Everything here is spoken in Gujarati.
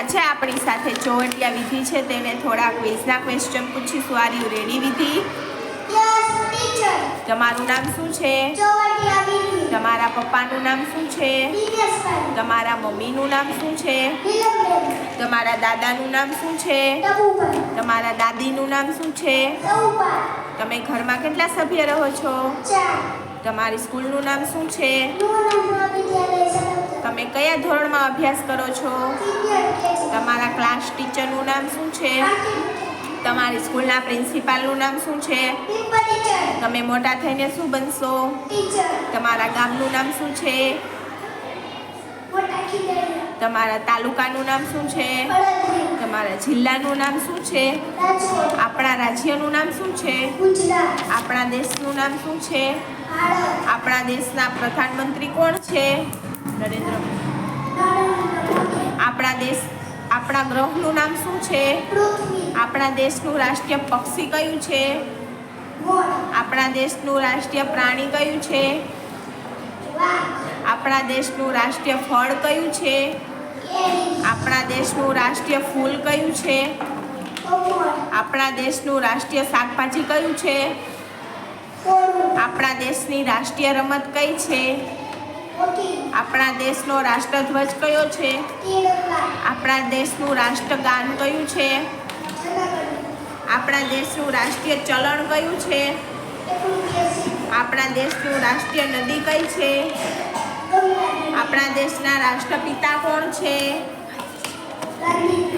આજે આપણી સાથે ચોવટિયા વિધિ છે તેને થોડા ક્વિઝના ક્વેશ્ચન પૂછીશું. આર યુ રેડી વિધિ? Yes teacher. તમારું નામ શું છે? ચોવટિયા વિધિ. તમારા પપ્પાનું નામ શું છે? દિનેશભાઈ. તમારા મમ્મીનું નામ શું છે? નીલમબેન. તમારા દાદાનું નામ શું છે? ટબુભાઈ. તમારા દાદીનું નામ શું છે? સૌભાઈ. તમે ઘરમાં કેટલા સભ્ય રહો છો? 4. તમારી સ્કૂલનું નામ શું છે? નૂરનગર વિદ્યાલય સદસ્ય. તમે કયા ધોરણમાં અભ્યાસ કરો છો? Senior KG. તમારા ક્લાસ ટીચરનું નામ શું છે? તમારી સ્કૂલના પ્રિન્સિપાલનું નામ શું છે? Principal teacher. તમે મોટા થઈને શું બનશો? ટીચર. તમારા ગામનું નામ શું છે? મોટા ખીલૈયા. તમારા તાલુકાનું નામ શું છે? વડોદરી. તમારા જિલ્લાનું નામ શું છે? રાજકોટ. આપણા રાજ્યનું નામ શું છે? ગુજરાત. આપણા દેશનું નામ શું છે? ભારત. આપણા દેશના પ્રધાનમંત્રી કોણ છે? નરેન્દ્ર મોદી. નરેન્દ્ર મોદી. આપણા ગ્રહનું નામ શું છે? પૃથ્વી. આપણા દેશનું રાષ્ટ્રીય પક્ષી કયું છે? મોર. આપણા દેશનું રાષ્ટ્રીય પ્રાણી કયું છે? વાઘ. આપણા દેશનું રાષ્ટ્રીય ફળ કયું છે? કેરી. આપણા દેશનું રાષ્ટ્રીય ફૂલ કયું છે? કમળ. આપણા દેશનું રાષ્ટ્રીય શાકભાજી કયું છે? કોળું. આપણા દેશની રાષ્ટ્રીય રમત કઈ છે? હોકી. આપણા દેશનો રાષ્ટ્રધ્વજ કયો છે? તિરંગા. આપણા દેશનું રાષ્ટ્રગાન કયું છે? જનગણમન. આપણા દેશનું રાષ્ટ્રીય ચલણ કયું છે? 81. આપણા દેશનું રાષ્ટ્રીય નદી કઈ છે? ગંગા. આપણા દેશના રાષ્ટ્રપિતા કોણ છે? ગાંધી.